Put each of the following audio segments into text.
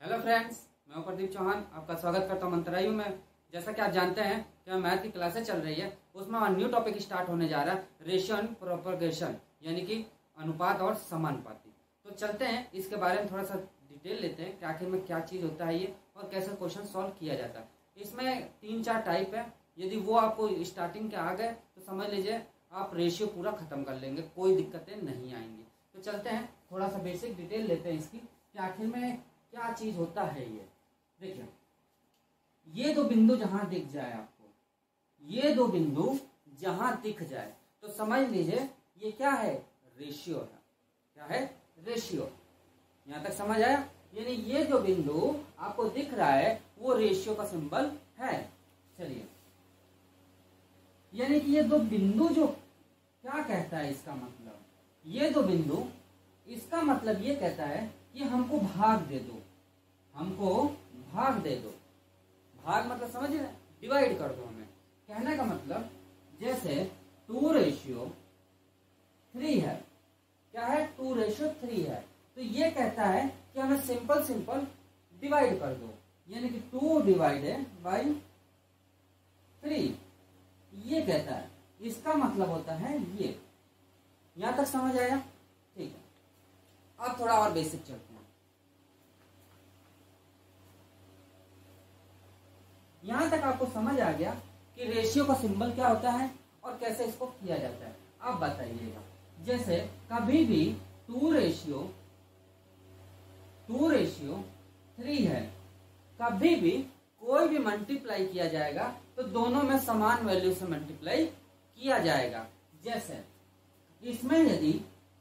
Hello friends, मैं हूं प्रदीप चौहान। आपका स्वागत करता हूं मंत्रायु में। जैसा कि आप जानते हैं कि मैथ की क्लासेस चल रही है, उसमें हमारा न्यू टॉपिक स्टार्ट होने जा रहा है, रेशियो एंड प्रोपगेशन, यानी कि अनुपात और समानुपाती। तो चलते हैं इसके बारे में थोड़ा सा डिटेल लेते हैं कि आखिर में क्या चीज होता है ये और कैसे क्वेश्चन सॉल्व किया जाता है। इसमें 3-4 टाइप है। यदि वो आपको स्टार्टिंग के आ गए तो समझ लीजिए आप रेशियो पूरा खत्म कर लेंगे, कोई दिक्कतें नहीं आएंगी। तो चलते हैं थोड़ा सा बेसिक डिटेल लेते हैं इसकी कि आखिर में क्या चीज होता है। ये देखिए, ये दो बिंदु जहां दिख जाए आपको, ये दो बिंदु जहां दिख जाए तो समझ लीजिए ये क्या है, रेशियो है। क्या है? रेशियो। यहां तक समझ आया? यानी ये जो बिंदु आपको दिख रहा है वो रेशियो का सिंबल है। चलिए, यानी कि ये दो बिंदु जो क्या कहता है, इसका मतलब ये दो बिंदु, इसका मतलब ये कहता है कि हमको भाग दे दो, हमको भाग दे दो। भाग मतलब समझ रहे, डिवाइड कर दो हमें। कहने का मतलब जैसे 2:3 है। क्या है? 2:3 है। तो ये कहता है कि हमें सिंपल सिंपल डिवाइड कर दो, यानी कि 2/3 ये कहता है। इसका मतलब होता है ये। यहां तक समझ आया? ठीक है। अब थोड़ा और बेसिक चलते हैं। यहां तक आपको समझ आ गया कि रेशियो का सिंबल क्या होता है और कैसे इसको किया जाता है। अब बताइएगा, जैसे कभी भी 2:3 है, कभी भी कोई भी मल्टीप्लाई किया जाएगा तो दोनों में समान वैल्यू से मल्टीप्लाई किया जाएगा। जैसे इसमें यदि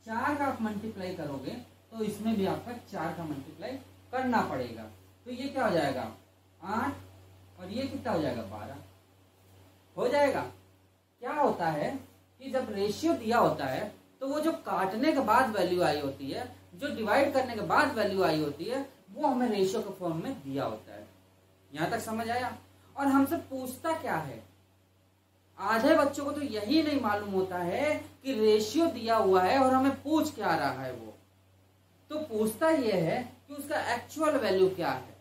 4 का आप मल्टीप्लाई करोगे तो इसमें भी आपका 4 का मल्टीप्लाई करना पड़ेगा। तो ये क्या हो जाएगा? 8 और ये कितना हो जाएगा? 12 हो जाएगा। क्या होता है कि जब रेशियो दिया होता है तो वो जो काटने के बाद वैल्यू आई होती है, जो डिवाइड करने के बाद वैल्यू आई होती है, वो हमें रेशियो के फॉर्म में दिया होता है। यहां तक समझ आया? और हमसे पूछता क्या है, आधे बच्चों को तो यही नहीं मालूम होता है कि रेशियो दिया हुआ है और हमें पूछ क्या रहा है। वो तो पूछता ये है कि उसका एक्चुअल वैल्यू क्या है,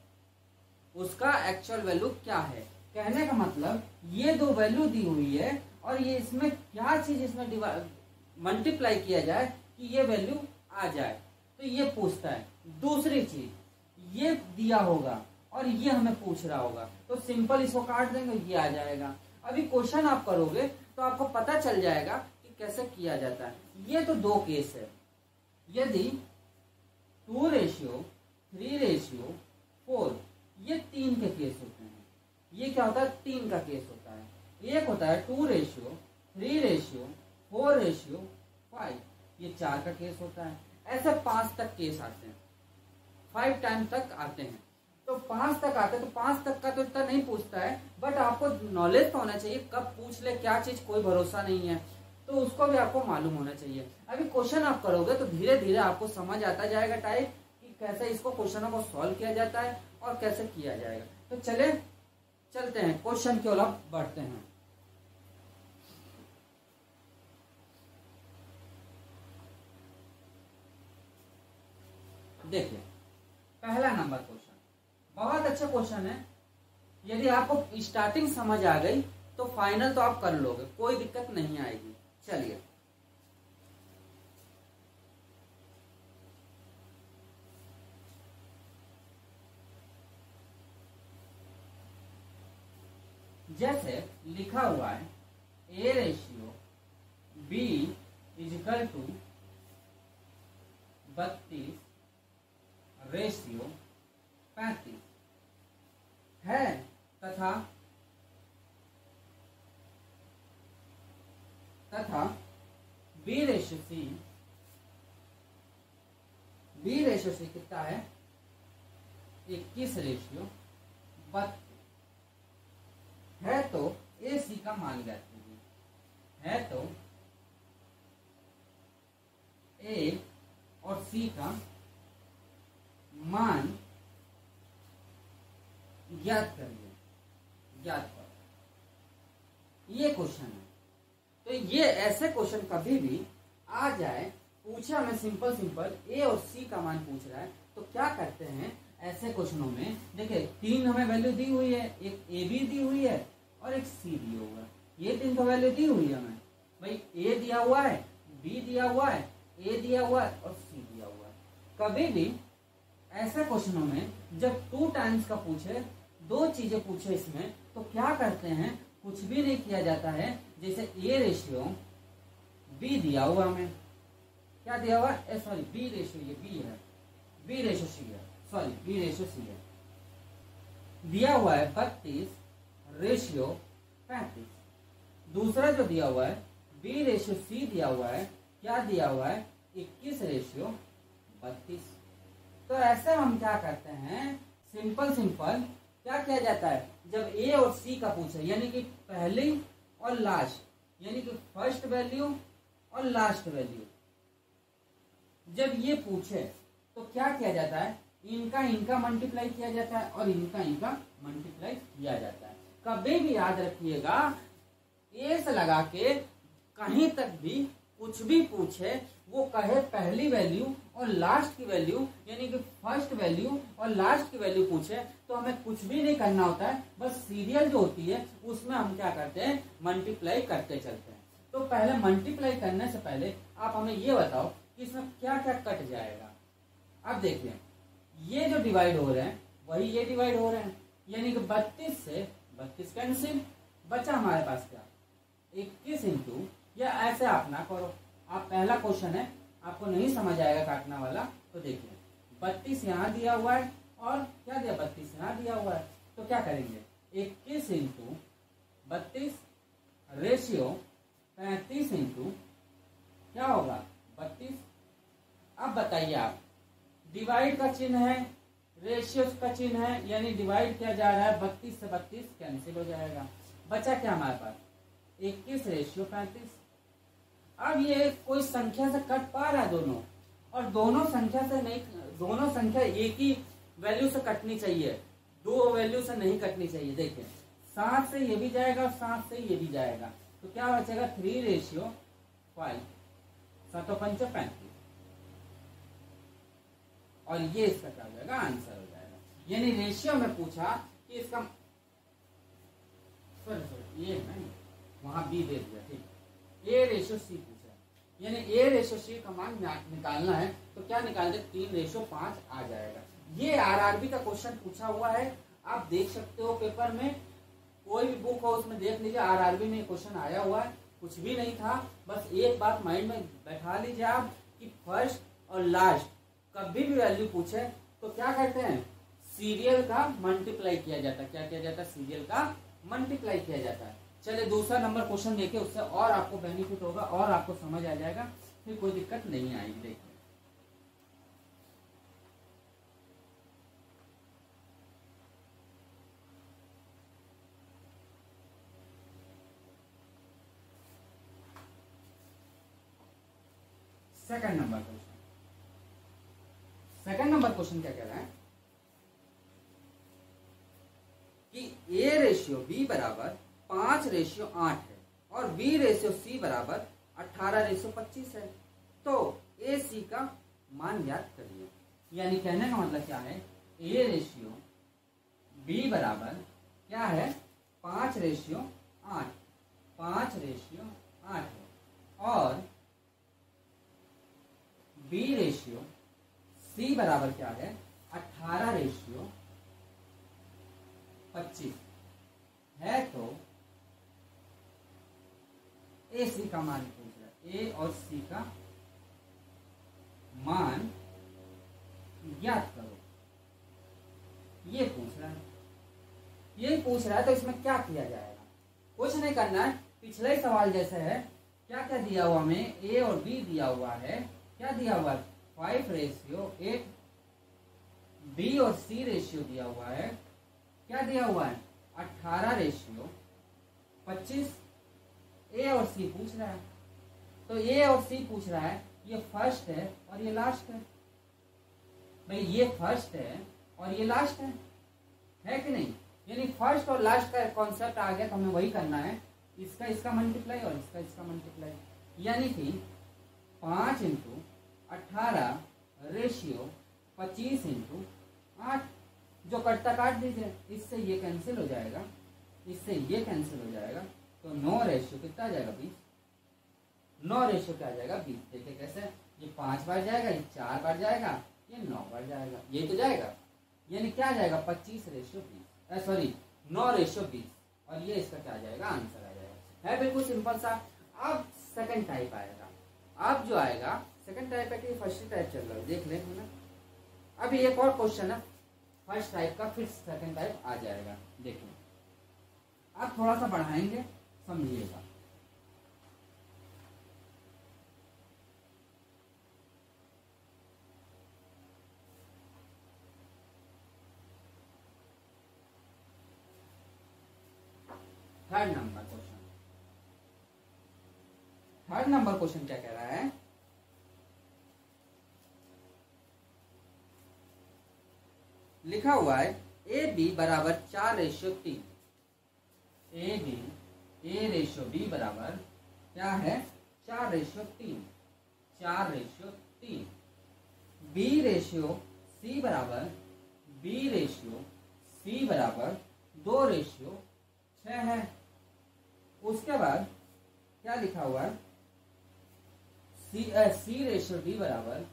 उसका एक्चुअल वैल्यू क्या है। कहने का मतलब ये दो वैल्यू दी हुई है और ये इसमें क्या चीज इसमें मल्टीप्लाई किया जाए कि ये वैल्यू आ जाए, तो ये पूछता है। दूसरी चीज, ये दिया होगा और ये हमें पूछ रहा होगा तो सिंपल इसको काट देंगे, ये आ जाएगा। अभी क्वेश्चन आप करोगे तो आपको पता चल जाएगा कि कैसे किया जाता है। ये तो दो केस है। यदि 2:3:4 ये 3 के केस होते हैं। ये क्या होता है? 3 का केस होता है। एक होता है 2:3:4:5, ये 4 का केस होता है। ऐसे 5 तक केस आते हैं, 5 टाइम तक आते हैं। तो 5 तक आते हैं तो 5 तक का तो इतना नहीं पूछता है, बट आपको नॉलेज तो होना चाहिए, कब पूछ ले क्या चीज कोई भरोसा नहीं है, तो उसको भी आपको मालूम होना चाहिए। अभी क्वेश्चन आप करोगे तो धीरे धीरे आपको समझ आता जाएगा टाइप कि कैसे इसको क्वेश्चनों को सॉल्व किया जाता है और कैसे किया जाएगा। तो चलते हैं क्वेश्चन की ओर बढ़ते हैं। देखिए, पहला नंबर क्वेश्चन बहुत अच्छा क्वेश्चन है। यदि आपको स्टार्टिंग समझ आ गई तो फाइनल तो आप कर लोगे, कोई दिक्कत नहीं आएगी। चलिए, जैसे लिखा हुआ है A/B = 32:35 है तथा B/C कितना है? 21:32 है। तो AC का मान ज्ञात कीजिए। है तो A और C का मान ज्ञात करिए। ज्ञात कर, ये क्वेश्चन है। तो ये ऐसे क्वेश्चन कभी भी आ जाए, पूछा हमें सिंपल ए और सी का मान पूछ रहा है, तो क्या करते हैं, ऐसे क्वेश्चनों में देखिए 3 हमें वैल्यू दी हुई है, एक ए बी दी हुई है और एक सी दिया हुआ है। ये 3 तो वैल्यू दी हुई है हमें भाई, ए दिया हुआ है, बी दिया हुआ है, ए दिया हुआ है और सी दिया हुआ है। कभी भी ऐसे क्वेश्चनों में जब 2 टाइम्स का पूछे, 2 चीजें पूछे इसमें, तो क्या करते हैं, कुछ भी नहीं किया जाता है। जैसे ए रेशियो बी दिया हुआ हमें, क्या दिया हुआ है, सॉरी बी रेशियो, ये बी है, बी रेशियो सी है, सॉरी बी रेशियो सी है, दिया हुआ है 32 रेशियो 35। दूसरा जो दिया हुआ है बी रेशियो सी दिया हुआ है, क्या दिया हुआ है 21 रेशियो 32। तो ऐसे हम क्या करते हैं, सिंपल क्या किया जाता है, जब ए और सी का पूछे यानी कि पहली और लास्ट, यानी कि फर्स्ट वैल्यू और लास्ट वैल्यू जब ये पूछे तो क्या किया जाता है, इनका मल्टीप्लाई किया जाता है और इनका मल्टीप्लाई किया जाता है। कभी भी याद रखिएगा, ए से लगा के कहीं तक भी कुछ भी पूछे, वो कहे पहली वैल्यू और लास्ट की वैल्यू, यानी कि फर्स्ट वैल्यू और लास्ट की वैल्यू पूछे, तो हमें कुछ भी नहीं करना होता है, बस सीरियल जो होती है उसमें हम क्या करते हैं, मल्टीप्लाई करते चलते हैं। तो पहले मल्टीप्लाई करने से पहले आप हमें ये बताओ कि इसमें क्या क्या कट जाएगा। अब देखिए, ये जो डिवाइड हो रहे हैं वही ये डिवाइड हो रहे हैं, यानी कि 32 से 32 कैंसिल, बचा हमारे पास क्या 21 इंटू, या ऐसे आप ना करो, आप पहला क्वेश्चन है आपको नहीं समझ आएगा काटना वाला, तो देखिए 32 यहाँ दिया हुआ है और क्या दिया 32 यहाँ दिया हुआ है, तो क्या करेंगे 21 इंटू 32 रेशियो 35 इंटू क्या होगा 32। अब बताइए आप, डिवाइड का चिन्ह है, रेशियो का चिन्ह है, यानी डिवाइड किया जा रहा है, 32 से 32 कैंसिल हो जाएगा, बचा क्या हमारे पास 21 रेशियो 35। अब ये कोई संख्या से कट पा रहा है दोनों, और दोनों संख्या से नहीं, दोनों संख्या एक ही वैल्यू से कटनी चाहिए, 2 वैल्यू से नहीं कटनी चाहिए। देखिए 7 से ये भी जाएगा और 7 से ये भी जाएगा, तो क्या बचेगा 3 रेशियो 5, 7 5 35, और ये इसका क्या हो जाएगा, आंसर हो जाएगा। यानी रेशियो में पूछा कि इसका सॉरी ये नहीं, वहां बी दे दिया, ठीक, ए रेशियो सी पूछा, यानी ए रेशियो सी का मान निकालना है, तो क्या निकाल दे 3 रेशियो 5 आ जाएगा। ये आरआरबी का क्वेश्चन पूछा हुआ है, आप देख सकते हो पेपर में, कोई भी बुक हो उसमें देख लीजिए, आरआरबी में क्वेश्चन आया हुआ है, कुछ भी नहीं था। बस एक बात माइंड में बैठा लीजिए आप कि फर्स्ट और लास्ट कभी भी वैल्यू पूछे तो क्या करते हैं, सीरियल का मल्टीप्लाई किया जाता है। क्या किया जाता है, सीरियल का मल्टीप्लाई किया जाता है। चलिए दूसरा नंबर क्वेश्चन देखिए, उससे और आपको बेनिफिट होगा और आपको समझ आ जाएगा, फिर कोई दिक्कत नहीं आएगी। देखिए second number question, second number question क्या कह रहा है कि ए रेशियो बी बराबर 5 रेशियो 8 है और बी रेशियो सी बराबर 18 रेशियो 25 है, तो ए सी का मान ज्ञात करिए। यानी कहने का मतलब क्या है, ए रेशियो बी बराबर क्या है 5 रेशियो 8, 5 रेशियो 8 है, और बी रेशियो सी बराबर क्या है 18 रेशियो 25 है। तो ए सी का मान पूछ रहा है, ए और सी का मान ज्ञात करो, ये पूछ रहा है, यही पूछ रहा है। तो इसमें क्या किया जाएगा, कुछ नहीं करना है, पिछले ही सवाल जैसे है। क्या क्या दिया हुआ हमें, ए और बी दिया हुआ है, क्या दिया हुआ है 5 रेशियो 8, बी और सी रेशियो दिया हुआ है, क्या दिया हुआ है 18 रेशियो 25। ए और सी पूछ रहा है, तो ए और सी पूछ रहा है, ये फर्स्ट है और ये लास्ट है। भाई ये फर्स्ट है और ये लास्ट है कि नहीं, यानी फर्स्ट और लास्ट का कॉन्सेप्ट आ गया, तो हमें वही करना है, इसका मल्टीप्लाई और इसका मल्टीप्लाई, यानी कि 5 इंटू 18 रेशियो 25 इंटू 8, जो कटता काट दीजिए, इससे ये कैंसिल हो जाएगा, इससे ये कैंसिल हो जाएगा, तो 9 रेशियो कितना आ जाएगा 20। 9 रेशियो क्या आ जाएगा 20। देखिए कैसे, ये 5 बार जाएगा, ये 4 बार जाएगा, ये 9 बार जाएगा, ये तो जाएगा, यानी क्या आ जाएगा 25 रेशियो 20, सॉरी 9 रेशियो 20, और ये इसका क्या आ जाएगा आंसर आ जाएगा। है बिल्कुल सिंपल सा। अब सेकंड टाइप आएगा। अब जो आएगा सेकंड टाइप है कि फर्स्ट टाइप चल रहा है, देख लें है ना। अभी एक और क्वेश्चन है फर्स्ट टाइप का, फिर सेकंड टाइप आ जाएगा। देखिए आप थोड़ा सा बढ़ाएंगे, समझिएगा। थर्ड नंबर क्वेश्चन क्या कह रहा है, लिखा हुआ है ए बी बराबर 4 रेशियो 3। ए रेशियो बी बराबर क्या है 4 ratio 3, 4 ratio 3। B ratio C बराबर 2 रेशियो 6 है। उसके बाद क्या लिखा हुआ है, सी रेशियो डी बराबर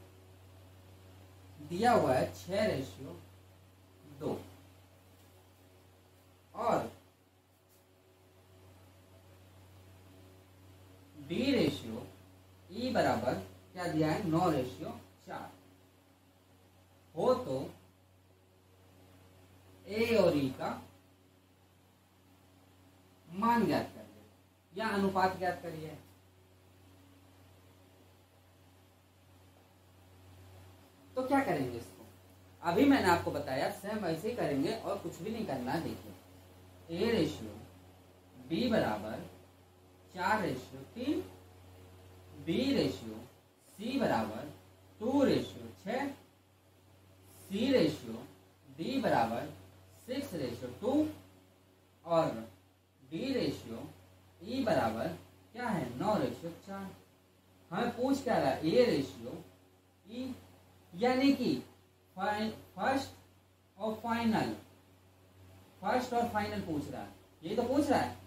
दिया हुआ है 6 रेशियो 2, और डी रेशियो ई बराबर क्या दिया है 9 रेशियो 4 हो, तो ए और ई का मान ज्ञात करिए या अनुपात ज्ञात करिए। तो क्या करेंगे इसको, अभी मैंने आपको बताया सेम वैसे ही करेंगे और कुछ भी नहीं करना। देखिए ए रेशियो बी बराबर 4 रेशियो 3, बी रेशियो सी बराबर 2 रेशियो 6, सी रेशियो डी बराबर 6 रेशियो 2, और डी रेशियो ई बराबर क्या है 9 रेशियो 4। हमें पूछ क्या रहा है ए रेशियो ई, यानी कि फर्स्ट और फाइनल पूछ रहा है, ये तो पूछ रहा है।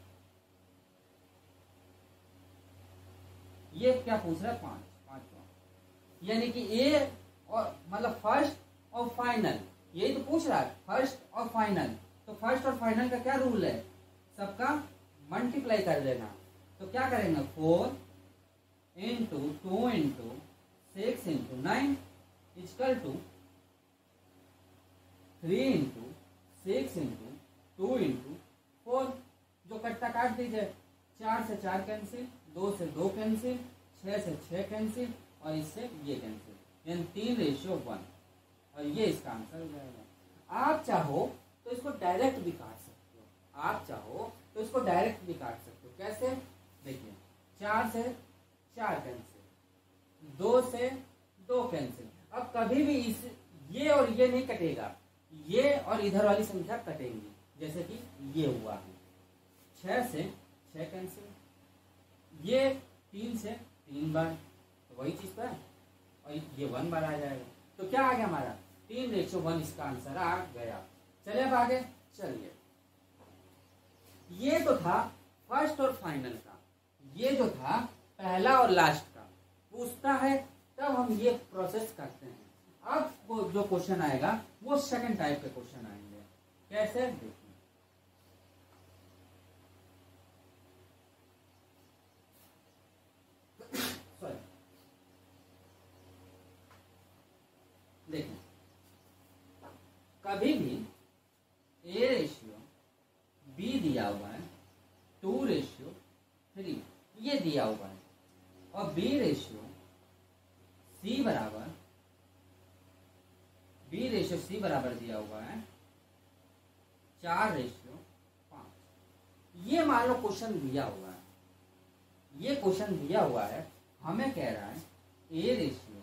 ये क्या पूछ रहा है 5, यानी कि ए और मतलब फर्स्ट और फाइनल, यही तो पूछ रहा है फर्स्ट और फाइनल। तो फर्स्ट और फाइनल का क्या रूल है, सबका मल्टीप्लाई कर देना। तो क्या करेंगे 4 into 2 into 6 into 9 equal to 3 into 6 into 2 into 4। जो कट्टा काट दीजिए, 4 से 4 कैंसिल, 2 से 2 कैंसिल, 6 से 6 कैंसिल, और इससे ये कैंसिल, यानी 3 रेशियो 1, और ये इसका आंसर हो जाएगा। आप चाहो तो इसको डायरेक्ट भी काट सकते हो, आप चाहो तो इसको डायरेक्ट भी काट सकते हो। कैसे, देखिए 4 से 4 कैंसिल, 2 से 2 कैंसिल। अब कभी भी इस ये और ये नहीं कटेगा, ये और इधर वाली संख्या कटेंगी, जैसे कि ये हुआ है 6 से 6 कैंसिल, ये 3 से 3 बार, तो वही चीज है, और ये 1 बार आ जाएगा। तो क्या आ गया हमारा 3 रेशियो 1, इसका आंसर आ गया। चलिए अब आगे चलिए। ये तो था फर्स्ट और फाइनल का, ये जो था पहला और लास्ट का पूछता है, तब हम ये प्रोसेस करते हैं। अब वो जो क्वेश्चन आएगा वो सेकंड टाइप के क्वेश्चन आएंगे। कैसे, देखिए सॉरी, देखिए कभी भी ए रेशियो बी दिया हुआ है 2 रेशियो 3, ये दिया हुआ है, और बी रेशियो सी बराबर दिया हुआ है 4 रेशियो 5। ये मान लो क्वेश्चन दिया हुआ है, ये क्वेश्चन दिया हुआ है, हमें कह रहा है ए रेशियो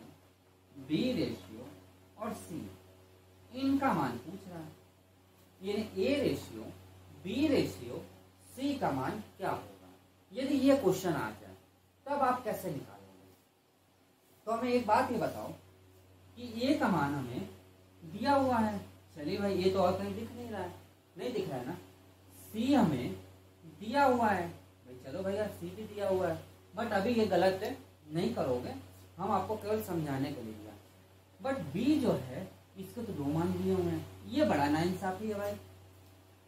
बी रेशियो और सी, इनका मान पूछ रहा है। यानी A ratio B ratio C का मान क्या होगा। यदि ये क्वेश्चन आ जाए तब आप कैसे निकालोगे। तो हमें एक बात ये बताओ कि ए का मान हमें दिया हुआ है चलिए भाई, ये तो और कहीं दिख नहीं रहा है, नहीं दिख रहा है ना। सी हमें दिया हुआ है भाई, चलो भैया सी भी दिया हुआ है, बट अभी ये गलत है, नहीं करोगे, हम आपको केवल समझाने के लिए दिया। बट बी जो है इसके तो 2 मान दिए हुए हैं, ये बड़ा नाइंसाफी है भाई।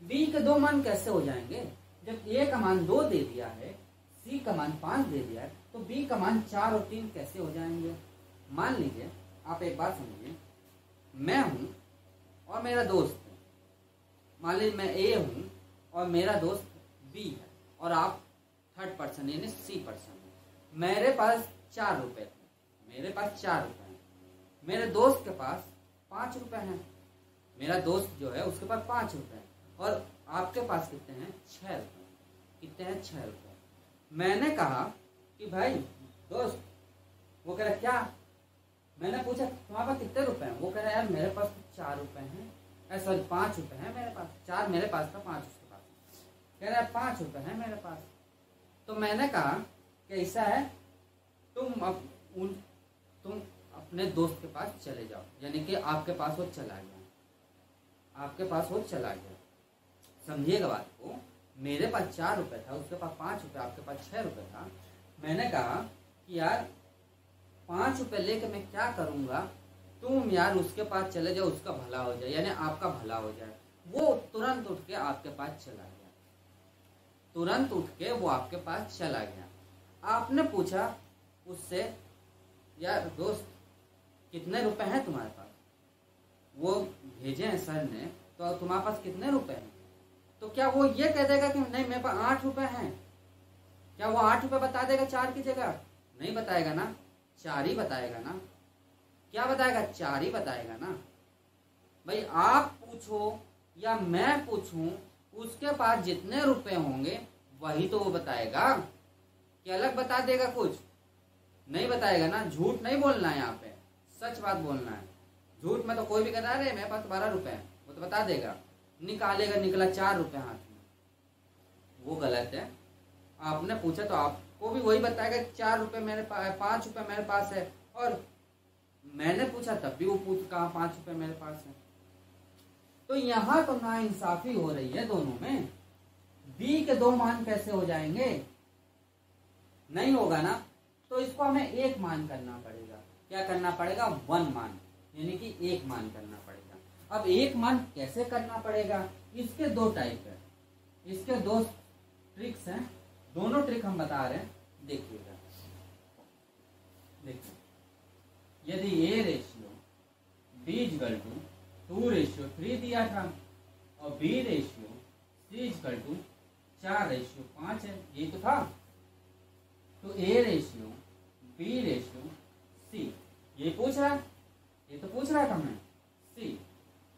बी के 2 मान कैसे हो जाएंगे? जब ए का मान 2 दे दिया है, सी का मान 5 दे दिया है, तो बी का मान 4 और 3 कैसे हो जाएंगे? मान लीजिए, आप एक बात समझिए, मैं हूं और मेरा दोस्त है, मान लीजिए मैं ए हूं और मेरा दोस्त बी है, और आप थर्ड पर्सन यानी सी पर्सन है। मेरे पास 4 रुपए थे, मेरे पास 4 रुपए हैं, मेरे दोस्त के पास 5 रुपए हैं, मेरा दोस्त जो है उसके पास 5 रुपए हैं, और आपके पास कितने हैं? 6 रुपए। कितने हैं? 6 रुपए। मैंने कहा कि भाई दोस्त, वो कह रहा क्या? मैंने पूछा तुम्हारे पास कितने रुपए हैं? वो कह रहा यार मेरे पास 4 रुपए हैं, सॉरी 5 रुपए हैं मेरे पास, 4 मेरे पास था, 5 उसके पास। कह रहा है 5 रुपए हैं मेरे पास। तो मैंने कहा कैसा है, तुम अपने दोस्त के पास चले जाओ, यानी कि आपके पास वो चला गया, आपके पास वो चला गया। समझिएगा बात को, मेरे पास 4 रुपए था, उसके पास 5 रुपए, आपके पास 6 रुपए था। मैंने कहा कि यार 5 रुपए लेके मैं क्या करूंगा, तुम यार उसके पास चले जाओ, उसका भला हो जाए, यानी आपका भला हो जाए। वो तुरंत उठ के आपके पास चला गया, तुरंत उठ के वो आपके पास चला गया। आपने पूछा उससे यार दोस्त कितने रुपए हैं तुम्हारे पास? वो भेजे हैं सर ने, तो तुम्हारे पास कितने रुपए हैं? तो क्या वो ये कह देगा कि नहीं मेरे पास 8 रुपए हैं? क्या वो 8 रुपए बता देगा 4 की जगह? नहीं बताएगा ना, 4 ही बताएगा ना। क्या बताएगा? 4 ही बताएगा ना। भाई आप पूछो या मैं पूछूं, उसके पास जितने रुपए होंगे वही तो वो बताएगा, कि अलग बता देगा कुछ? नहीं बताएगा ना। झूठ नहीं बोलना है, यहाँ पे सच बात बोलना है। झूठ में तो कोई भी कहता है मेरे पास 12 रुपए हैं, वो तो बता देगा, निकालेगा, निकला 4 रुपए हाथ में, वो गलत है। आपने पूछा तो आपको भी वही बताएगा 4 रुपए मेरे पास, 5 रुपए मेरे पास है, और मैंने पूछा तब भी वो पूछ कहा 5 रुपए मेरे पास है। तो यहाँ तो नाइंसाफी हो रही है दोनों में। बी के 2 मान कैसे हो जाएंगे? नहीं होगा ना। तो इसको हमें 1 मान करना पड़ेगा। क्या करना पड़ेगा? 1 मान, यानी कि 1 मान करना पड़ेगा। अब 1 मान कैसे करना पड़ेगा? इसके 2 टाइप है, इसके 2 ट्रिक्स हैं, दोनों ट्रिक हम बता रहे हैं, देखिएगा। देखिए, यदि A ratio B equal to 2:3 दिया था, और B ratio C equal to 4:5 है, ये तो था। तो A ratio B ratio C, ये पूछ रहा है, ये तो पूछ रहा था मैं सी,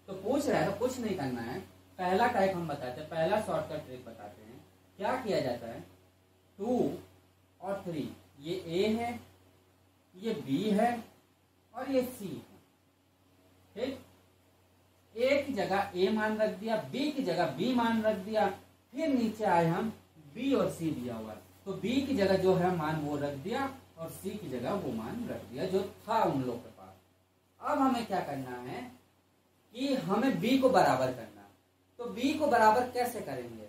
तो पूछ रहा है तो कुछ नहीं करना है। पहला टाइप हम बताते हैं, पहला शॉर्टकट ट्रिक बताते हैं। क्या किया जाता है? 2 और 3, ये ए है, ये बी है, और ये सी है, ठीक। ए की जगह ए मान रख दिया, बी की जगह बी मान रख दिया, फिर नीचे आए हम, बी और सी दिया हुआ, तो बी की जगह जो है मान वो रख दिया, और सी की जगह वो मान रख दिया जो था उन लोग के पास। अब हमें क्या करना है कि हमें बी को बराबर करना। तो बी को बराबर कैसे करेंगे?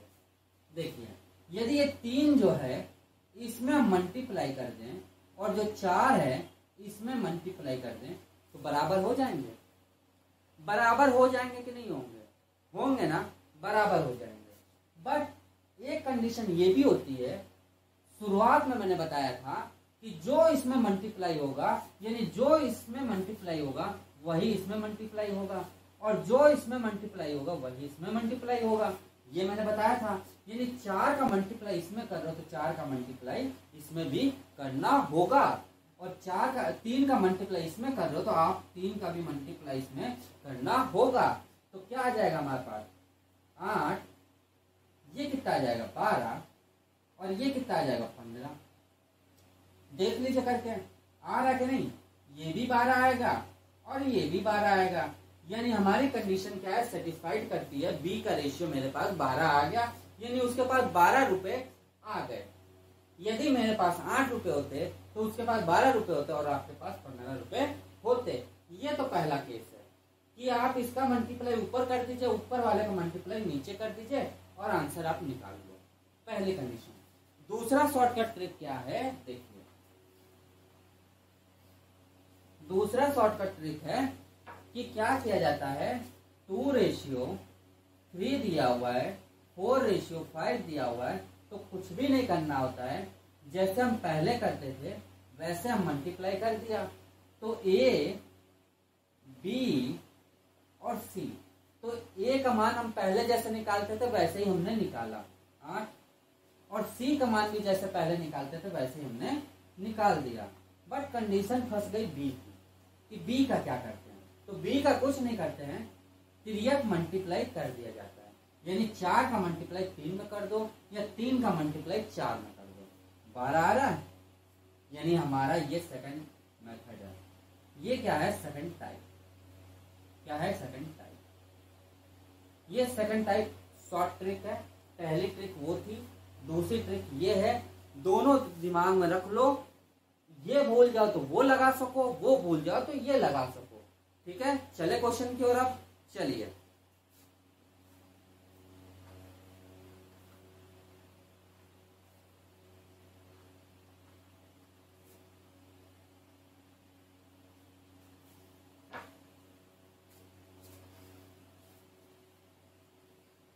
देखिए, यदि ये 3 जो है इसमें हम मल्टीप्लाई कर दें, और जो 4 है इसमें मल्टीप्लाई कर दें, तो बराबर हो जाएंगे। बराबर हो जाएंगे कि नहीं होंगे? होंगे ना, बराबर हो जाएंगे। बट एक कंडीशन ये भी होती है, शुरुआत में मैंने बताया था कि जो इसमें मल्टीप्लाई होगा, यानी जो इसमें मल्टीप्लाई होगा वही इसमें मल्टीप्लाई होगा, और जो इसमें मल्टीप्लाई होगा वही इसमें मल्टीप्लाई होगा, ये मैंने बताया था। यानी 4 का मल्टीप्लाई इसमें कर रहे हो तो 4 का मल्टीप्लाई इसमें भी करना होगा, और 3 का मल्टीप्लाई इसमें कर रहे हो तो आप 3 का भी मल्टीप्लाई इसमें करना होगा। तो क्या आ जाएगा हमारे पास? 8, ये कितना आ जाएगा? 12, और ये कितना आ जाएगा? 15। देख लीजिए करके, आ रहा कि नहीं? ये भी 12 आएगा और ये भी 12 आएगा, यानी हमारी कंडीशन क्या है? सेटिस्फाइड करती है। बी का रेशियो मेरे पास 12 आ गया, यानी उसके पास 12 रुपए आ गए। यदि मेरे पास 8 रुपए होते तो उसके पास 12 रुपए होते और आपके पास 15 रुपए होते। ये तो पहला केस है। कि आप इसका मल्टीप्लाई ऊपर कर दीजिए, ऊपर वाले का मल्टीप्लाई नीचे कर दीजिए और आंसर आप निकाल लो, पहली कंडीशन। दूसरा शॉर्टकट ट्रिक क्या है देखिए, दूसरा शॉर्टकट ट्रिक है कि क्या किया जाता है, 2:3 दिया हुआ है, 4:5 दिया हुआ है, तो कुछ भी नहीं करना होता है, जैसे हम पहले करते थे वैसे हम मल्टीप्लाई कर दिया। तो ए, बी और सी, तो ए का मान हम पहले जैसे निकालते थे वैसे ही हमने निकाला 8, और सी का मान भी जैसे पहले निकालते थे वैसे ही हमने निकाल दिया। बट कंडीशन फंस गई बी की, कि बी का क्या करते हैं, तो बी का कुछ नहीं करते हैं, तिर्यक मल्टीप्लाई कर दिया जाता है, यानी 4 का मल्टीप्लाई 3 में कर दो या 3 का मल्टीप्लाई 4 में कर दो, 12 आ रहा है, यानी हमारा ये सेकंड मेथड है। ये क्या है, सेकंड टाइप। क्या है, सेकंड टाइप। ये सेकंड टाइप शॉर्ट ट्रिक है। पहली ट्रिक वो थी, दूसरी ट्रिक ये है, दोनों दिमाग में रख लो, ये भूल जाओ तो वो लगा सको, वो भूल जाओ तो ये लगा सको, ठीक है। चले क्वेश्चन की ओर अब चलिए।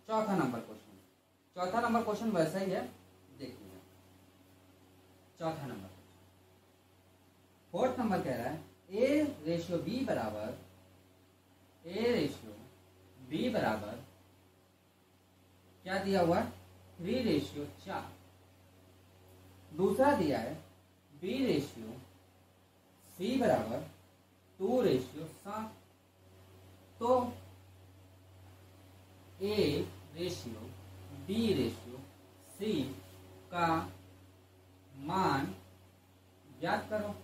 चौथा नंबर क्वेश्चन, चौथा नंबर क्वेश्चन वैसा ही है, देखिए चौथा नंबर। फोर्थ नंबर कह रहा है A/B बराबर, A/B बराबर क्या दिया हुआ है, 3:4। दूसरा दिया है B/C बराबर 2:7। तो A/B/C का मान ज्ञात करो।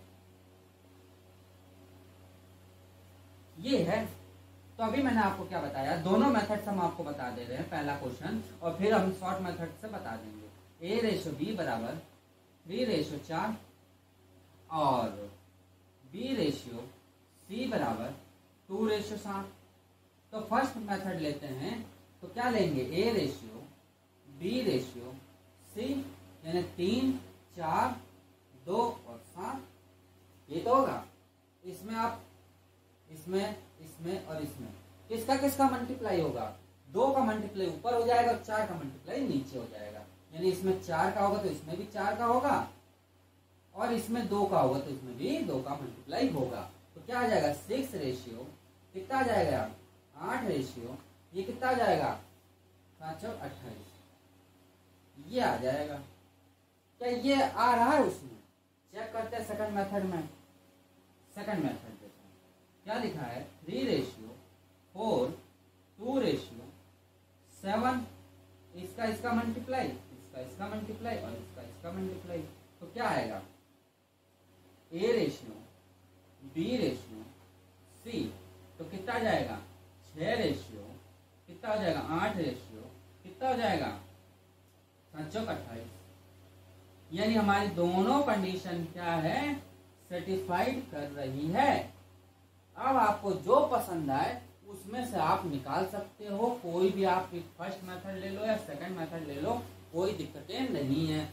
ये है, तो अभी मैंने आपको क्या बताया, दोनों मेथड हम आपको बता दे रहे हैं, पहला क्वेश्चन और फिर हम शॉर्ट मेथड से बता देंगे। A/B बराबर 3:4 और B/C बराबर 2:7। तो फर्स्ट मेथड लेते हैं, तो क्या लेंगे, A/B/C यानी 3, 4, 2 और 7, ये तो होगा। इसमें आप इसमें और इसमें किसका किसका मल्टीप्लाई होगा, 2 का मल्टीप्लाई ऊपर हो जाएगा और 4 का मल्टीप्लाई नीचे हो जाएगा, यानी इसमें 4 का होगा तो इसमें भी 4 का होगा, और इसमें 2 का होगा तो इसमें भी 2 का मल्टीप्लाई होगा। तो क्या आ जाएगा, 6 रेशियो कितना आ जाएगा, 8 रेशियो, ये कितना आ जाएगा, 728, ये आ जाएगा। क्या ये आ रहा है, उसमें चेक करते हैं सेकंड मेथड में। सेकंड मेथड क्या लिखा है, 3:4, 2:7, इसका मल्टीप्लाई, इसका मल्टीप्लाई और इसका मल्टीप्लाई, तो क्या आएगा, A/B/C, तो कितना आ जाएगा, 6 रेशियो कितना हो जाएगा, 8 रेशियो कितना हो जाएगा, 728। यानी हमारी दोनों कंडीशन क्या है, सेटिस्फाइड कर रही है। अब आपको जो पसंद आए उसमें से आप निकाल सकते हो, कोई भी आप फर्स्ट मेथड ले लो या सेकंड मेथड ले लो, कोई दिक्कतें नहीं है।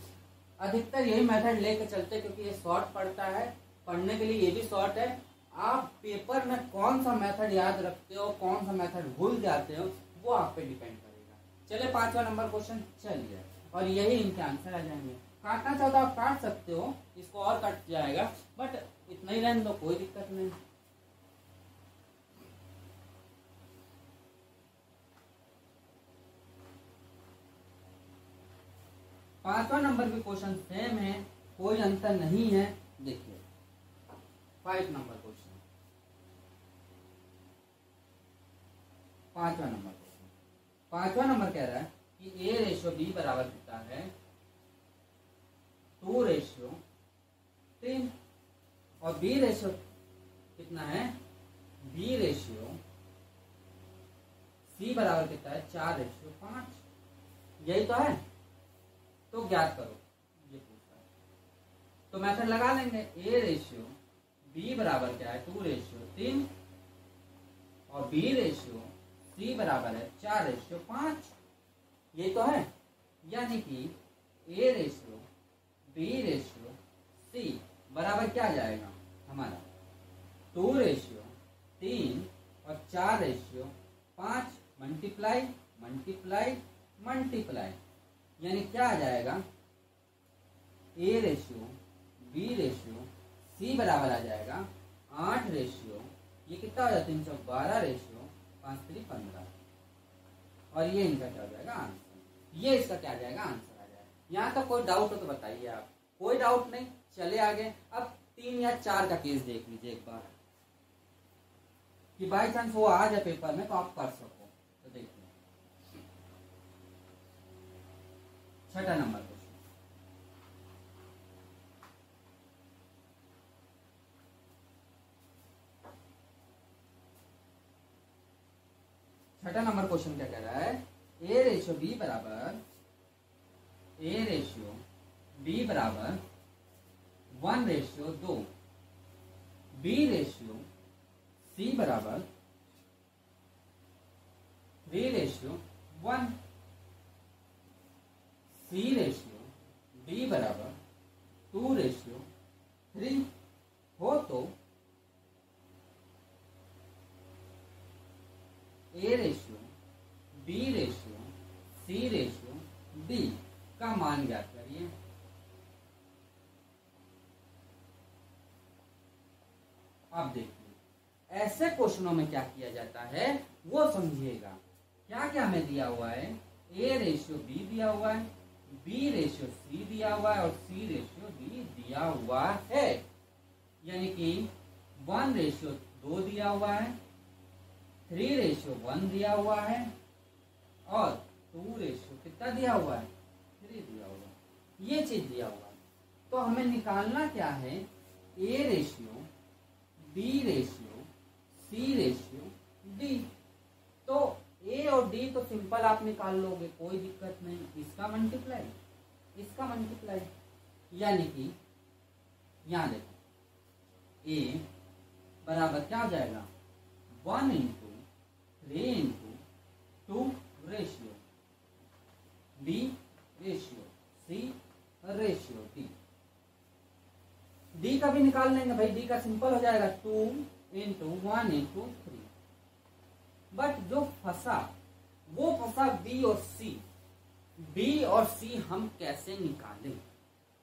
अधिकतर यही मेथड लेके चलते, क्योंकि ये शॉर्ट पड़ता है, पढ़ने के लिए ये भी शॉर्ट है। आप पेपर में कौन सा मेथड याद रखते हो, कौन सा मेथड भूल जाते हो, वो आप पे डिपेंड करेगा। चले 5वां नंबर क्वेश्चन, चलिए, और यही इनके आंसर आ जाएंगे। काटना चाहो तो आप काट सकते हो, इसको और कट जाएगा, बट इतना ही रहने दो, कोई दिक्कत नहीं। पांचवा नंबर भी क्वेश्चन सेम है, कोई अंतर नहीं है। देखिए 5 नंबर क्वेश्चन, 5वां नंबर क्वेश्चन, 5वां नंबर कह रहा है कि A/B बराबर कितना है, 2:3, और B रेशियो कितना है, B/C बराबर कितना है, 4:5, यही तो है। तो ज्ञात करो, ये पूछता है, तो मेथड लगा लेंगे। A/B बराबर क्या है, 2:3, और बी रेशियो सी बराबर है 4:5। ये तो है, यानी कि A ratio B ratio C बराबर क्या आ जाएगा हमारा 2:3 और 4:5 मल्टीप्लाई मल्टीप्लाई मल्टीप्लाई, यानी क्या आ जाएगा A ratio B ratio C बराबर आ जाएगा 8 रेशियो, ये कितना हो जाएगा 312 रेशियो 5×3=15। और ये इनका क्या हो जाएगा आंसर, ये इसका क्या आ जाएगा आंसर आ जाएगा। यहाँ तक कोई डाउट हो तो बताइए आप। कोई डाउट नहीं, चले आगे। अब 3 या 4 का केस देख लीजिए एक बार, कि बाई चांस वो आ जाए पेपर में तो आप कर सको। तो देखिए 6ठा नंबर क्वेश्चन, छठा नंबर क्वेश्चन क्या कह रहा है, ए रेशियो बी बराबर 1:2, बी रेशियो सी बराबर 3:1, सी रेशियो डी बराबर 2:3 हो तो A ratio B ratio C ratio D का मान ज्ञात करिए। अब देखिए ऐसे क्वेश्चनों में क्या किया जाता है वो समझिएगा। क्या क्या हमें दिया हुआ है, ए रेशियो बी दिया हुआ है, बी रेशियो सी दिया हुआ है और सी रेशियो डी दिया हुआ है, यानी कि 1:2 दिया हुआ है, 3:1 दिया हुआ है और 2 कितना दिया हुआ है 3 दिया हुआ है। ये चीज दिया हुआ है। तो हमें निकालना क्या है, A ratio B ratio C ratio D. तो ए और डी तो सिंपल आप निकाल लोगे, कोई दिक्कत नहीं। इसका मल्टीप्लाई इसका मल्टीप्लाई, यानी कि यहां देखो ए बराबर क्या हो जाएगा 1:3:2 ratio B ratio C ratio D. D का भी निकाल लेंगे भाई, डी का सिंपल हो जाएगा 2:1:3। बट जो फंसा वो फंसा बी और सी। बी और सी हम कैसे निकालें,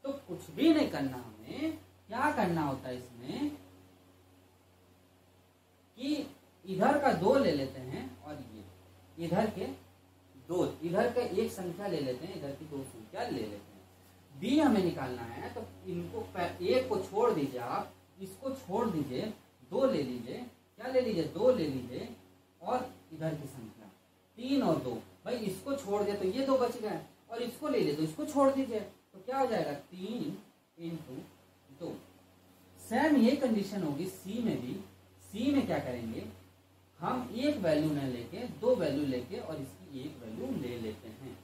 तो कुछ भी नहीं करना, हमें क्या करना होता है इसमें कि इधर का 2 ले लेते हैं और ये इधर के 2, इधर का एक संख्या ले लेते हैं, इधर की 2 संख्या ले लेते हैं। बी हमें निकालना है तो इनको एक को छोड़ दीजिए, आप इसको छोड़ दीजिए, 2 ले लीजिए, क्या ले लीजिए 2 ले लीजिए और इधर की संख्या 3 और 2, भाई इसको छोड़ दिया तो ये 2 बच गए और इसको ले लीजिए तो इसको छोड़ दीजिए, तो क्या हो जाएगा 3×2। सेम ये कंडीशन होगी सी में भी। सी में क्या करेंगे, हम एक वैल्यू न लेके 2 वैल्यू लेके और इसकी एक वैल्यू ले लेते हैं,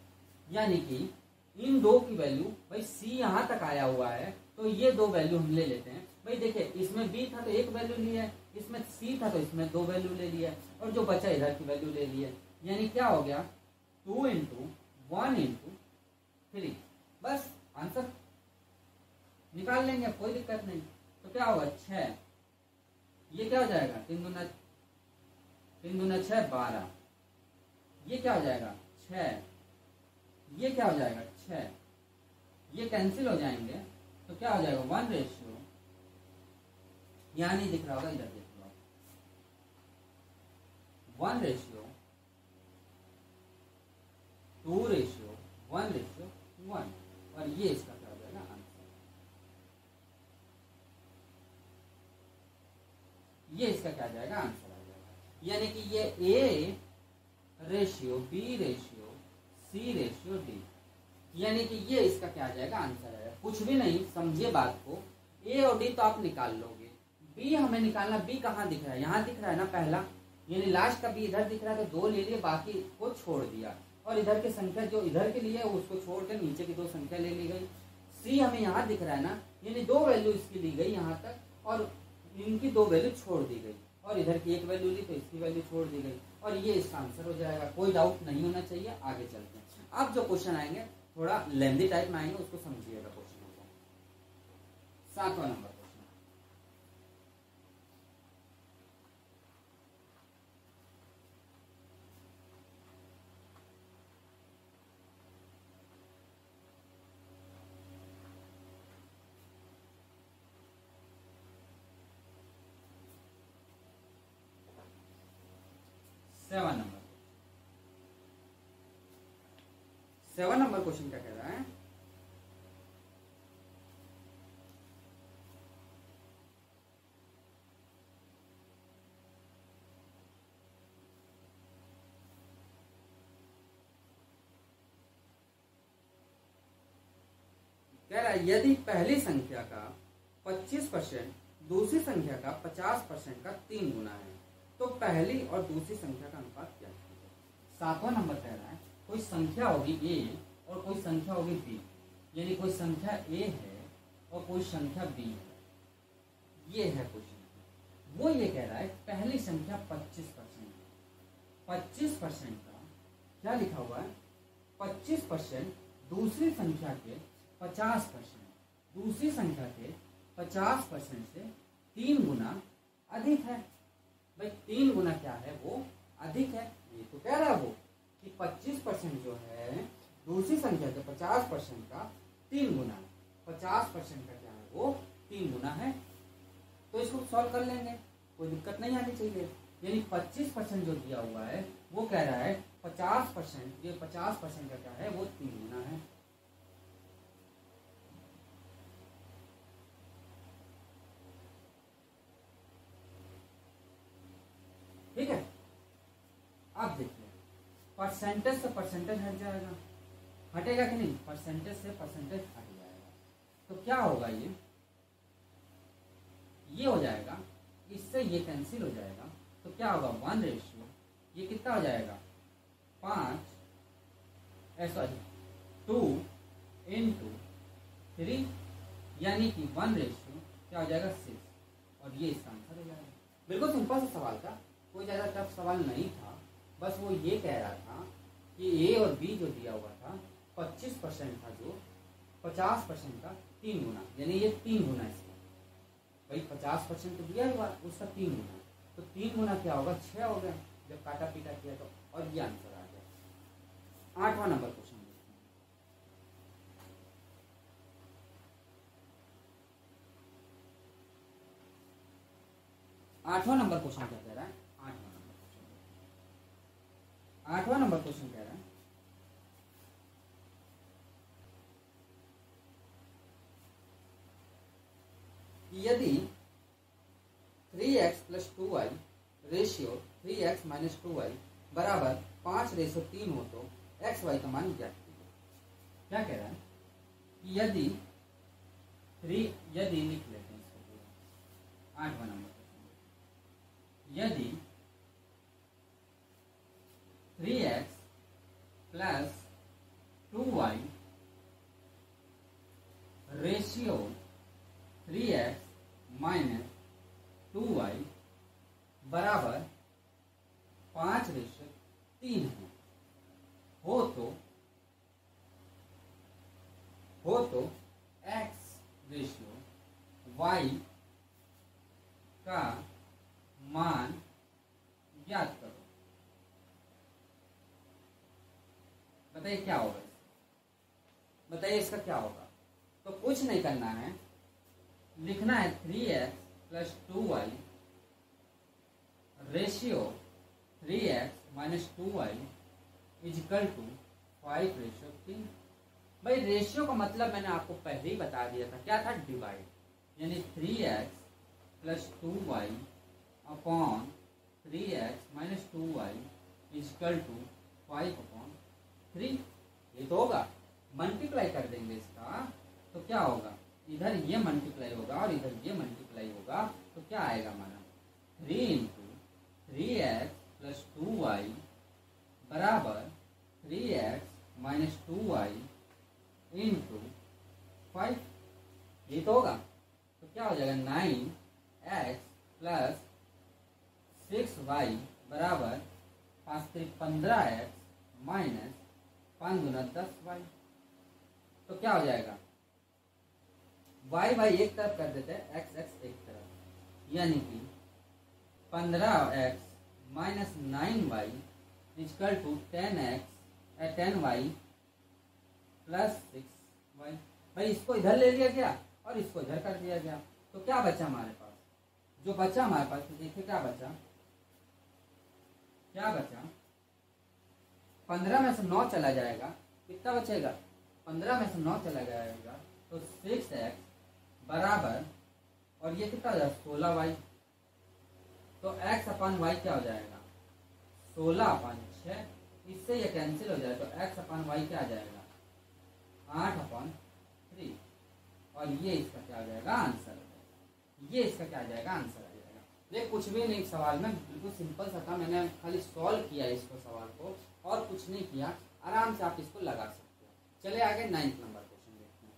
यानी कि इन 2 की वैल्यू, भाई सी यहां तक आया हुआ है तो ये 2 वैल्यू हम ले लेते हैं। भाई देखिए इसमें बी था तो 1 वैल्यू लिया है, इसमें सी था तो इसमें 2 वैल्यू ले लिया और जो बचा इधर की वैल्यू ले ली है, यानी क्या हो गया 2×1×3। बस आंसर निकाल लेंगे, कोई दिक्कत नहीं। तो क्या होगा 6, ये क्या हो जाएगा 3×2 = 12, ये क्या हो जाएगा 6, ये क्या हो जाएगा 6, ये कैंसिल हो जाएंगे तो क्या हो जाएगा 1 रेशियो, यहाँ नहीं दिख रहा होगा, इधर देख लो 1:2 रेशियो 1:1, और ये इसका क्या हो जाएगा आंसर। ये इसका क्या जाएगा आंसर आ जाएगा, यानी कि ये A ratio B ratio C ratio D, यानी कि ये इसका क्या आ जाएगा आंसर आएगा। कुछ भी नहीं, समझिए बात को। ए और डी तो आप निकाल लोगे, बी हमें निकालना। बी कहाँ दिख रहा है, यहाँ दिख रहा है ना पहला, यानी लास्ट का बी इधर दिख रहा है तो 2 ले लिए, बाकी को छोड़ दिया और इधर की संख्या जो इधर के लिए है उसको छोड़ कर नीचे की 2 संख्या ले ली गई। सी हमें यहाँ दिख रहा है ना, यानी 2 वैल्यू इसकी ली गई यहाँ तक और इनकी 2 वैल्यू छोड़ दी गई और इधर की एक वैल्यू ली तो इसकी वैल्यू छोड़ दी गई, और ये इसका आंसर हो जाएगा। कोई डाउट नहीं होना चाहिए। आगे चलते हैं। अब जो क्वेश्चन आएंगे थोड़ा लेंथी टाइप में आएंगे, उसको समझिएगा। क्वेश्चन को 7वां number question. Seven number question क्या कह रहा है? कह रहा है यदि पहली संख्या का 25% दूसरी संख्या का 50% का 3 गुना है तो पहली और दूसरी संख्या का अनुपात क्या है? 7वां नंबर कह रहा है कोई संख्या होगी a और कोई संख्या होगी b, यानी कोई संख्या a है और कोई संख्या b है। ये है क्वेश्चन। वो ये कह रहा है पहली संख्या 25% का क्या लिखा हुआ है? 25% दूसरी संख्या के 50%, दूसरी संख्या के 50% से 3 गुना अधिक है। भाई 3 गुना क्या है? वो अधिक है। ये तो कह रहा है वो कि 25% जो है दूसरी संख्या के 50% का 3 गुना है। 50% का क्या है? वो 3 गुना है। तो इसको सॉल्व कर लेंगे, कोई दिक्कत नहीं आनी चाहिए। यानी 25% जो दिया हुआ है वो कह रहा है 50%, ये 50% का क्या है? वो 3 गुना है। ठीक है। अब देखिए परसेंटेज से परसेंटेज हट जाएगा, हटेगा कि नहीं? परसेंटेज से परसेंटेज हट जाएगा तो क्या होगा? ये हो जाएगा, इससे ये कैंसिल हो जाएगा तो क्या होगा? 1/, ये कितना हो जाएगा? 2 into 3, यानी कि 1/, क्या हो जाएगा? 6, और ये इसका आंसर हो जाएगा। बिल्कुल सिंपल सा सवाल था, कोई ज्यादा टफ सवाल नहीं था। बस वो ये कह रहा था कि ए और बी जो दिया हुआ था 25% था, जो 50% का 3 गुना, यानी ये 3 गुना इसका। भाई 50% तो दिया हुआ उसका 3 गुना, तो 3 गुना क्या होगा? 6 हो गया जब काटा पीटा किया तो, और ये आंसर आ गया। 8वां नंबर क्वेश्चन। 8वां नंबर क्वेश्चन क्या कह रहा है? 8वां नंबर क्वेश्चन कह रहा है यदि 3x + 2y ratio 3x - 2y बराबर 5:3 हो तो x y का मान ज्ञात कीजिए। क्या कह रहा है? यदि लिख लेते हैं इसको पूरा। 8वां नंबर क्वेश्चन, यदि 3x + 2y ratio 3x - 2y बराबर 5:3 है हो तो x रेशियो y का मान ज्ञात करो। बताइए क्या होगा? बताइए इसका क्या होगा? तो कुछ नहीं करना है, लिखना है 3x + 2y ratio 3x - 2y = 5:3। भाई रेशियो का मतलब मैंने आपको पहले ही बता दिया था, क्या था? डिवाइड, यानी 3x + 2y upon 3x - 2y = 5/3। ये तो होगा। मल्टीप्लाई कर देंगे इसका तो क्या होगा? इधर ये मल्टीप्लाई होगा और इधर ये मल्टीप्लाई होगा तो क्या आएगा? माना 3 × 3x + 2y बराबर 3x - 2y × 5। ये तो होगा। तो क्या हो जाएगा? 9x + माइनस 5 गुना 10y। तो क्या हो जाएगा, y एक तरफ कर देते हैं, x एक तरफ, यानी कि 15x minus 9y equal to 10y plus 6y। भाई इसको इधर ले लिया गया और इसको इधर कर दिया गया, तो क्या बचा हमारे पास, जो बचा हमारे पास, तो देखिए क्या बचा, 15 में से 9 चला जाएगा, कितना बचेगा, 15 में से 9 चला जाएगा तो 6x बराबर, और ये कितना हो जाएगा 16y। तो x अपन y क्या हो जाएगा 16/6, इससे ये कैंसिल हो जाए तो x अपन y क्या आ जाएगा 8/3, और ये इसका क्या हो जाएगा आंसर, ये इसका क्या आ जाएगा आंसर आ जाएगा। ये कुछ भी नहीं, सवाल में बिल्कुल सिंपल सा था, मैंने खाली सॉल्व किया इसको सवाल को और कुछ नहीं किया, आराम से आप इसको लगा सकते हो। चले आगे 9th नंबर क्वेश्चन देखते हैं।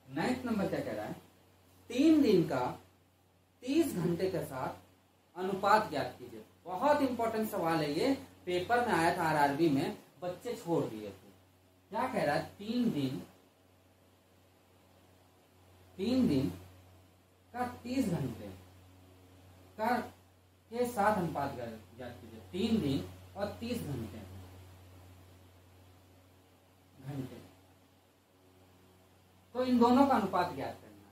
नाइन्थ नंबर क्या कह रहा है, 3 दिन का 30 घंटे के साथ अनुपात ज्ञात कीजिए। बहुत इंपॉर्टेंट सवाल है ये, पेपर में आया था आरआरबी में, बच्चे छोड़ दिए थे। क्या कह रहा है, 3 दिन का 30 घंटे का के साथ अनुपात ज्ञात कीजिए। 3 दिन और 30 घंटे, तो इन दोनों का अनुपात ज्ञात करना है।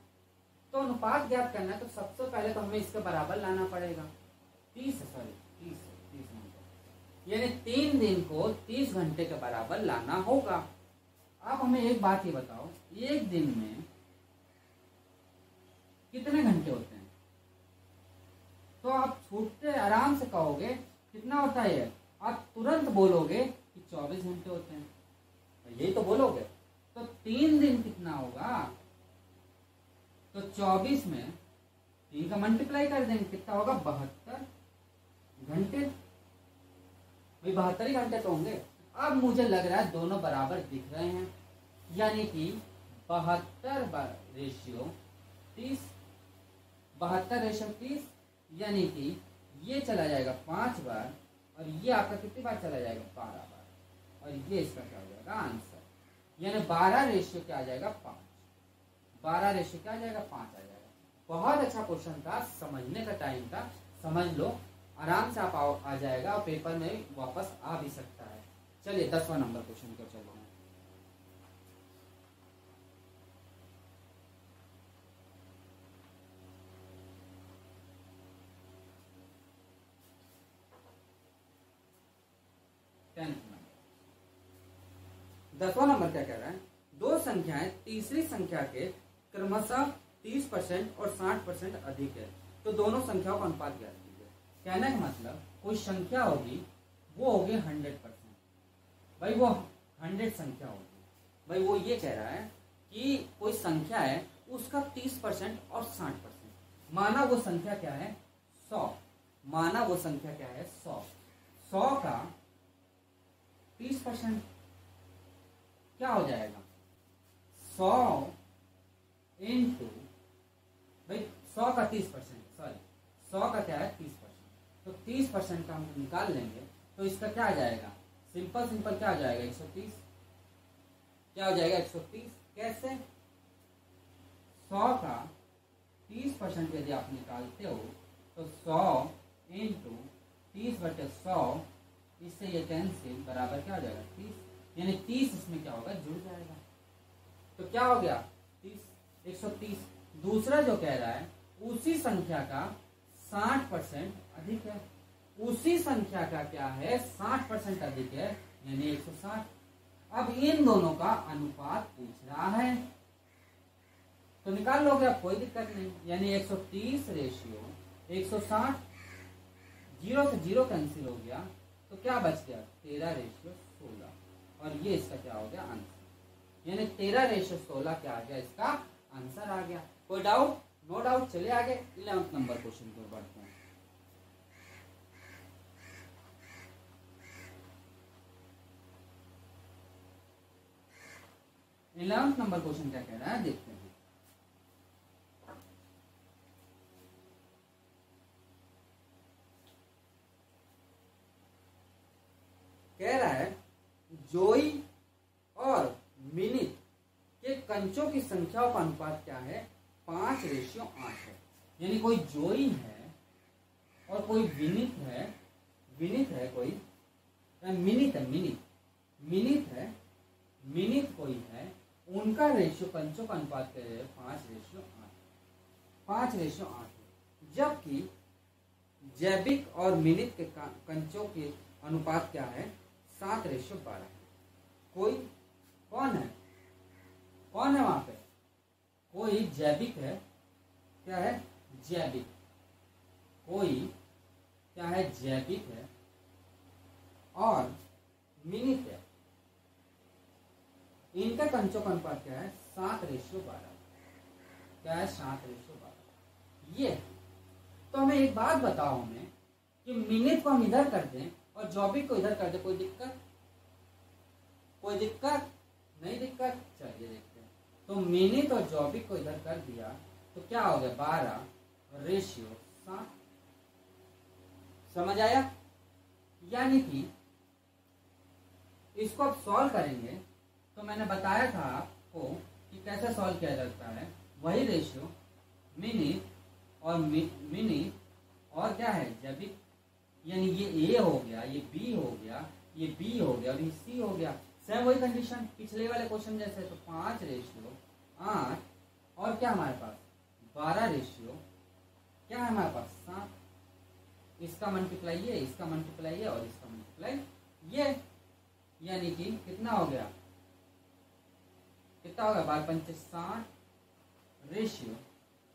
तो अनुपात ज्ञात करना है तो सबसे पहले तो हमें इसके बराबर लाना पड़ेगा 30 घंटे, यानी 3 दिन को 30 घंटे के बराबर लाना होगा। आप हमें एक बात ही बताओ, एक दिन में कितने घंटे होते हैं? तो आप छूटते आराम से कहोगे कितना होता है ये, आप तुरंत बोलोगे कि 24 घंटे होते हैं, यही तो बोलोगे। तो 3 दिन कितना होगा, तो 24 में 3 का मल्टीप्लाई कर देंगे, कितना होगा 72 घंटे, भाई 72 ही घंटे तो होंगे। अब मुझे लग रहा है दोनों बराबर दिख रहे हैं, यानी कि 72/30, यानी कि ये चला जाएगा 5 बार और ये आपका कितनी बार चला जाएगा 12 बार, और ये इसका क्या हो जाएगा आंसर, यानी 12 क्या आ जाएगा 5, 12 क्या आ जाएगा 5 आ जाएगा। बहुत अच्छा क्वेश्चन था, समझने का टाइम था, समझ लो, आराम से आप आ जाएगा और पेपर में वापस आ भी सकता है। चलिए 10वां नंबर क्वेश्चन को चलते हैं। नंबर 10वां नंबर क्या कह रहा है, दो संख्याएं तीसरी संख्या के क्रमशः 30% और 60% अधिक है, तो दोनों संख्याओं का अनुपात ज्ञात कीजिए। कहने का मतलब कोई संख्या होगी, वो होगी 100%, भाई वो 100 संख्या होगी। भाई वो ये कह रहा है कि कोई संख्या है उसका 30% और 60%, माना वो संख्या क्या है 100, माना वो संख्या क्या है 100, 100 का 30% क्या हो जाएगा 100 इंटू, भाई 100 का 30%, सॉरी 100 का क्या है 30%, तो 30% का हम निकाल लेंगे तो इसका क्या आ जाएगा, सिंपल क्या आ जाएगा 130, क्या हो जाएगा 130। कैसे, 100 का 30% यदि आप निकालते हो तो 100 इंटू 30/100, इससे ये कैंसिल बराबर क्या हो जाएगा 30, यानी 30 इसमें क्या होगा जुड़ जाएगा, तो क्या हो गया 30, 130। दूसरा जो कह रहा है उसी संख्या का 60% अधिक है, उसी संख्या का क्या है 60% अधिक है, यानी 160। अब इन दोनों का अनुपात पूछ रहा है तो निकाल लोगे आप, कोई दिक्कत नहीं, यानी 130 रेशियो 160, 0 से 0 कैंसिल हो गया तो क्या बच गया 13/16, और ये इसका क्या हो गया आंसर। यानी 13:16 क्या आ गया, इसका आंसर आ गया। कोई डाउट? No doubt. चलिए आगे 11th नंबर क्वेश्चन की ओर बढ़ते हैं। 11th नंबर क्वेश्चन क्या कह रहा है, देखते हैं। कह रहा है जोई और मिनित के कंचों की संख्या का अनुपात क्या है, 5:8 है। यानी कोई जोई है और कोई विनित है, कोई मिनित है, मिनित है, मिनित कोई है, उनका रेशियो कंचों का अनुपात क्या है, 5:8 है। जबकि जैविक और मिनित के कंचों के अनुपात क्या है, 7:12 है। कोई कौन है वहां पे? कोई जैविक है, क्या है, जैविक। कोई क्या है, जैविक है और मिनित है। इनका कंचों का अनुपात क्या है, 7:12। क्या है, 7:12। ये तो हमें एक बात बताओ हमें कि मिनिट को हम इधर कर दें और जैविक को इधर कर दें, कोई दिक्कत? कोई दिक्कत? नहीं दिक्कत। चलिए देखते हैं। तो मिनिट और जैविक को इधर कर दिया तो क्या हो गया, 12:7। समझ आया? यानी कि इसको अब सॉल्व करेंगे तो मैंने बताया था आपको कि कैसे सॉल्व किया जाता है। वही रेशियो मिनिट और मिनिट और क्या है, जैविक। यानी ये ए हो गया, ये बी हो गया, ये बी हो गया और ये सी हो गया। सेम वही कंडीशन पिछले वाले क्वेश्चन जैसे। तो 5:8 और क्या हमारे पास 12 क्या है हमारे पास, 7। इसका मल्टीप्लाई ये, इसका मल्टीप्लाई ये और इसका मल्टीप्लाई ये। यानी कि कितना हो गया, 12×5=60 रेशियो।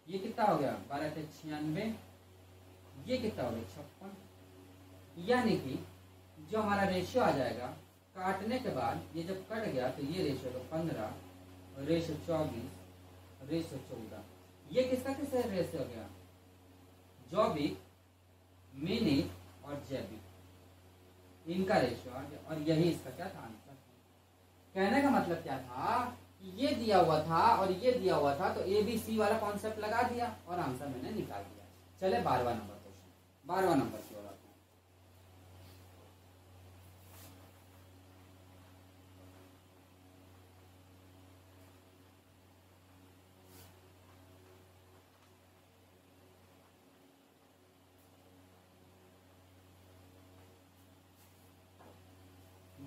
ये कितना हो गया, 12×96। ये कितना हो गया, 56। यानी कि जो हमारा रेशियो आ जाएगा काटने के बाद, ये जब कट गया तो ये रेशियो तो 15:24:14। ये किसका किसका रेशियो हो गया, जैविक, मिनिट और जैविक, इनका रेशियो आ गया। और यही इसका क्या था, आंसर। कहने का मतलब क्या था, ये दिया हुआ था और ये दिया हुआ था, तो ABC वाला कॉन्सेप्ट लगा दिया और आंसर मैंने निकाल दिया। चले 12वां नंबर क्वेश्चन, 12वां नंबर की ओर आते हैं।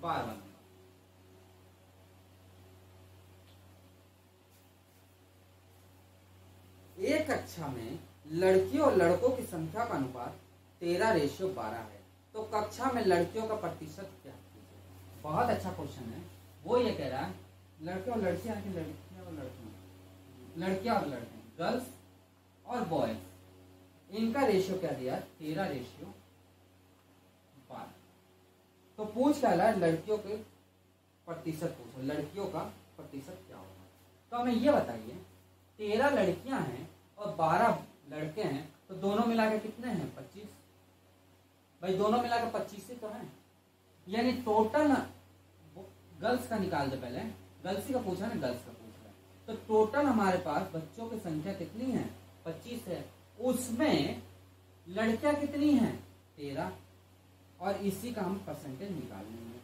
12वां नंबर। एक कक्षा में लड़कियों और लड़कों की संख्या का अनुपात 13:12 है। तो कक्षा में लड़कियों का प्रतिशत क्या? बहुत अच्छा क्वेश्चन है। वो ये कह रहा है लड़के और लड़कियां, लड़कियां और लड़के, गर्ल्स और बॉयज, इनका रेशियो क्या दिया, 13:12। तो पूछ क्या रहा है, लड़कियों के प्रतिशत पूछो, लड़कियों का प्रतिशत क्या होगा। तो हमें ये बताइए, 13 लड़कियां हैं और 12 लड़के हैं, तो दोनों मिलाकर कितने हैं, 25। भाई दोनों मिलाकर 25 ही तो हैं। यानी टोटल गर्ल्स का निकाल दे, पहले गर्ल्स का पूछा ना, गर्ल्स का पूछ रहा है। तो टोटल हमारे पास बच्चों की संख्या कितनी है, 25 है। उसमें लड़कियां कितनी हैं, 13। और इसी का हम परसेंटेज निकाल लेंगे।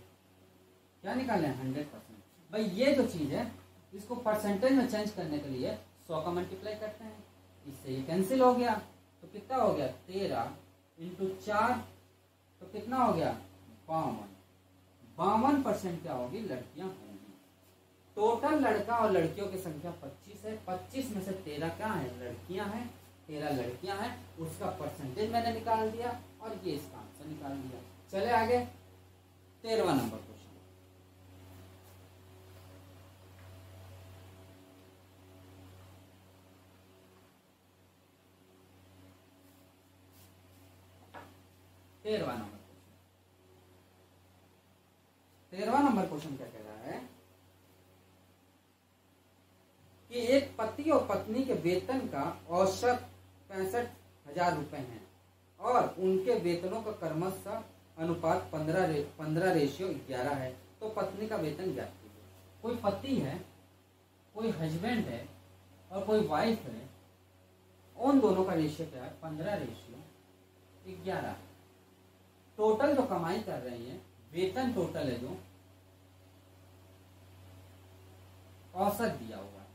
क्या निकालें, 100%। भाई ये जो चीज है इसको परसेंटेज में चेंज करने के लिए 100 का मल्टीप्लाई करते हैं, इससे ये कैंसिल हो गया। तो कितना हो गया, 13 × 4, तो कितना हो गया, 52% क्या होगी, लड़कियां होंगी। टोटल लड़का और लड़कियों की संख्या 25 है। 25 में से 13 क्या है, लड़कियां हैं, 13 लड़कियां हैं। उसका परसेंटेज मैंने निकाल दिया और ये इसका आंसर निकाल दिया। चले आगे 13वां नंबर क्वेश्चन। तेरहवां नंबर क्वेश्चन क्या कह रहा है, कि एक पति और पत्नी के वेतन का औसत 65,000 रुपए है और उनके वेतनों का क्रमशः अनुपात 15:11 है, तो पत्नी का वेतन ज्ञात कीजिए। कोई पति है, कोई हस्बैंड है और कोई वाइफ है, उन दोनों का रेशियो क्या है? 15:11। टोटल जो कमाई कर रही है, वेतन टोटल है जो औसत दिया हुआ है,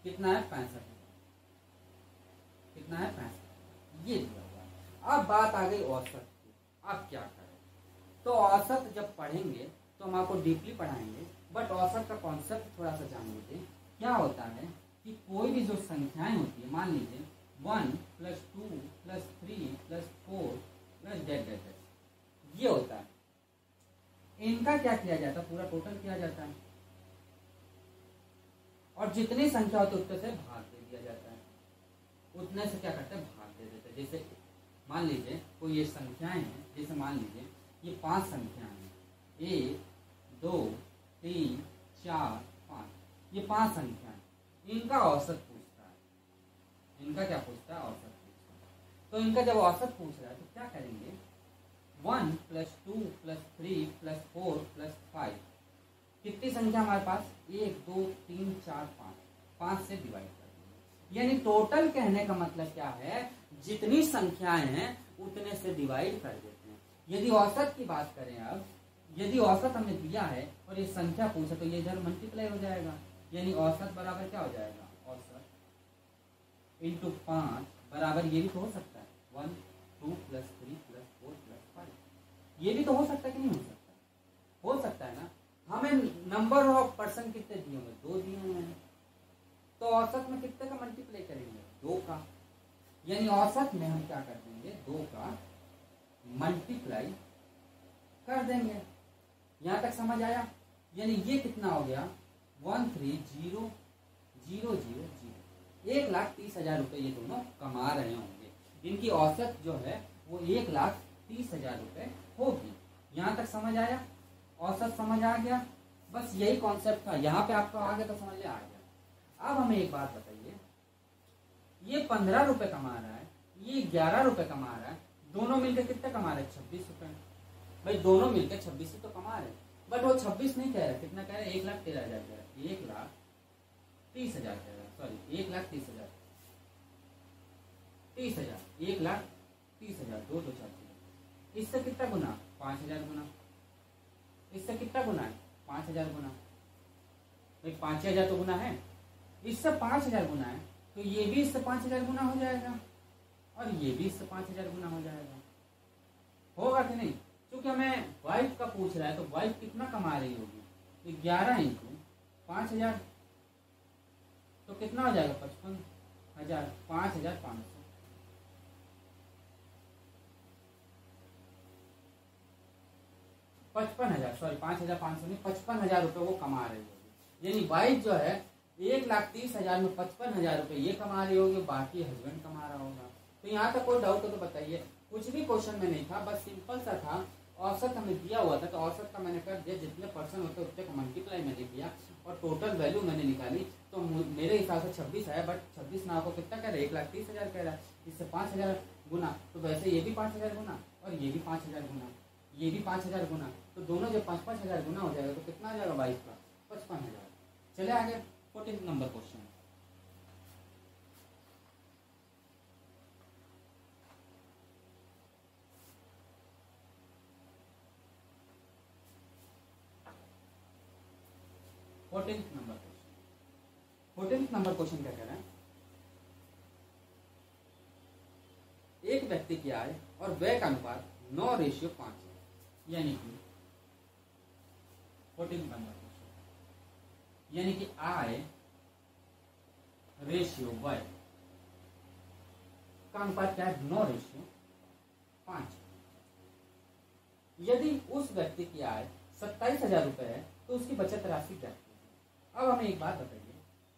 कितना है? 65। कितना है? 65, ये दिया हुआ है। अब बात आ गई औसत की। अब क्या करें? तो औसत जब पढ़ेंगे तो हम आपको डीपली पढ़ाएंगे, बट औसत का कॉन्सेप्ट थोड़ा सा जान लीजिए। क्या होता है कि कोई भी जो संख्याएं होती है, मान लीजिए 1 + 2 + 3 + 4 + डेट, ये होता है। इनका क्या किया जाता है? पूरा टोटल किया जाता है और जितनी संख्या होती है उतने से भाग दे दिया जाता है। उतने से क्या करते हैं? भाग दे देते हैं। जैसे मान लीजिए कोई ये संख्याएं हैं, जैसे मान लीजिए ये 5 संख्याएं हैं, 1 2 3 4 5, ये 5 संख्याएं, इनका औसत पूछता है। इनका क्या पूछता है? औसत पूछता है। तो इनका जब औसत पूछ रहा है तो क्या करेंगे? 1 + 2 + 3 + 4 + 5, कितनी संख्या हमारे पास? 1 2 3 4 5, 5 से डिवाइड कर देंगे। यानी टोटल कहने का मतलब क्या है? जितनी संख्याएं हैं उतने से डिवाइड कर देते हैं। यदि औसत की बात करें, अब यदि औसत हमें दिया है और ये संख्या पूछे तो ये इधर मल्टीप्लाई हो जाएगा। यानी औसत बराबर क्या हो जाएगा? औसत × 5 बराबर, ये भी तो हो सकता है 1 2 + 3 + 4 + 5, ये भी तो हो सकता है कि नहीं हो सकता? हो सकता है ना। हमें नंबर ऑफ पर्सन कितने दिए होंगे? 2 दिए हुए हैं, तो औसत में कितने का मल्टीप्लाई करेंगे? 2 का। यानी औसत में हम क्या कर देंगे? 2 का मल्टीप्लाई कर देंगे। यहां तक समझ आया? यानी ये कितना हो गया? 13,000 1,30,000 रुपए ये दोनों कमा रहे होंगे। इनकी औसत जो है वो 1,30,000 रुपए होगी। यहां तक समझ आया? औसत समझ आ गया? बस यही कॉन्सेप्ट था। यहाँ पे आपको आ गया तो समझ आ गया। अब हमें एक बात बताइए, ये 15 रुपए कमा रहा है, ये 11 रुपए कमा रहा है, दोनों मिलकर कितने कमा रहे हैं? 26 रुपए। भाई दोनों मिलकर 26 ही तो कमा रहे हैं, बट वो 26 नहीं कह रहा। कितना कह रहा है? 1,13,000 कह रहा है, 1,30,000 कह रहा है, सॉरी 1,30,000, 30,000, 1,30,000, 2 2 4 6। इससे कितना गुना? 5,000 गुना। इससे कितना गुना है? 5,000 गुना। भाई 5,000 तो गुना है, इससे 5,000 गुना है, तो ये भी इससे 5,000 गुना हो जाएगा और ये भी इससे 5,000 गुना हो जाएगा। होगा कि नहीं? क्योंकि हमें वाइफ का पूछ रहा है, तो वाइफ कितना कमा रही होगी? तो 11 × 5,000, तो कितना हो जाएगा? 55,000, 5,500। 55,000, सॉरी 5,500 नहीं, 55,000 रुपए वो कमा रही होगी। यानी वाइफ जो है 1,30,000 में 55,000 रुपए ये कमा रही होगी, बाकी हस्बैंड कमा रहा होगा। तो यहाँ तक कोई डाउट हो तो बताइए। कुछ भी क्वेश्चन में नहीं था, बस सिंपल सा था। औसत हमें दिया हुआ था तो औसत का मैंने कर दिया, जितने पर्सन होते उतने को मल्टीप्लाई मैंने किया और टोटल वैल्यू मैंने निकाली। तो मेरे हिसाब से 26 आया, बट 26 ना आपको कितना कह रहा है? 1,30,000 कह रहा है। इससे 5,000 गुना, तो वैसे ये भी 5,000 गुना और ये भी 5,000 गुना, ये भी 5,000 गुना, तो दोनों जब 5,000 गुना हो जाएगा तो कितना आ जाएगा? 22 का 55,000। चले आगे 14 number question. Fourteen number question क्या कह रहा है? एक व्यक्ति की आय और व्यय का अनुपात 9:5 है। यानी कि 14 नंबर क्वेश्चन, यानी कि आय रेशियो व्यय का अनुपात क्या है? 9:5। यदि उस व्यक्ति की आय 27,000 रुपए है तो उसकी बचत राशि क्या है? अब हमें एक बात बताइए,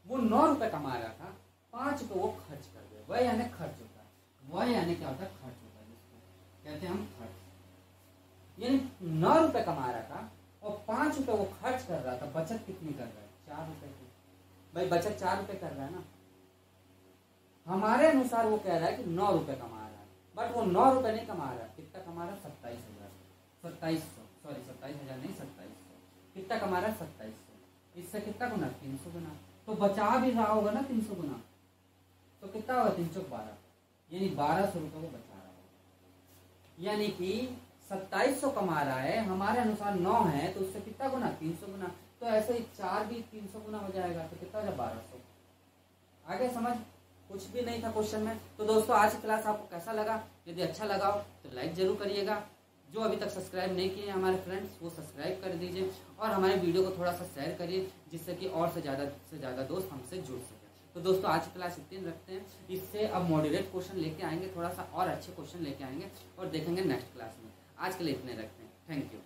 वो 9 रुपए कमा रहा था, 5 रुपए वो खर्च कर गया। वह यानी खर्च होता है, वह यानी क्या होता है? खर्च होता है, जिसको कहते हैं हम खर्च। यानी 9 रुपए कमा रहा था और 5 रुपए वो खर्च कर रहा था, बचत कितनी कर रहा है? 4 रुपए। भाई बचत 4 रुपए कर रहा है ना, हमारे अनुसार वो कह रहा है कि 9 रुपए कमा रहा है, बट वो 9 रुपए नहीं कमा रहा है। कितना कमा रहा है? 27,000, 2700, सॉरी 27,000 नहीं 2700। कितना कमा रहा है? 2700। इससे कितना गुना? 300 गुना। तो बचा भी रहा होगा ना 300 गुना, तो कितना होगा? 312, यानी 1200 रुपए वो बचा रहा होगा। यानी कि 2700 कमा रहा है, हमारे अनुसार 9 है, तो उससे कितना गुना? 300 गुना। तो ऐसे ही 4 भी 300 गुना हो जाएगा, तो कितना हो जाएगा? 1200। आगे समझ? कुछ भी नहीं था क्वेश्चन में। तो दोस्तों आज की क्लास आपको कैसा लगा? यदि अच्छा लगा हो तो लाइक जरूर करिएगा। जो अभी तक सब्सक्राइब नहीं किए हैं हमारे फ्रेंड्स, वो सब्सक्राइब कर दीजिए और हमारे वीडियो को थोड़ा सा शेयर करिए, जिससे कि और से ज़्यादा दोस्त हमसे जुड़ सके। तो दोस्तों आज की क्लास इतनी रखते हैं। इससे अब मॉडरेट क्वेश्चन लेके आएंगे, थोड़ा सा और अच्छे क्वेश्चन लेके आएंगे और देखेंगे नेक्स्ट क्लास में। आज के लिए इतने रखते हैं। Thank you.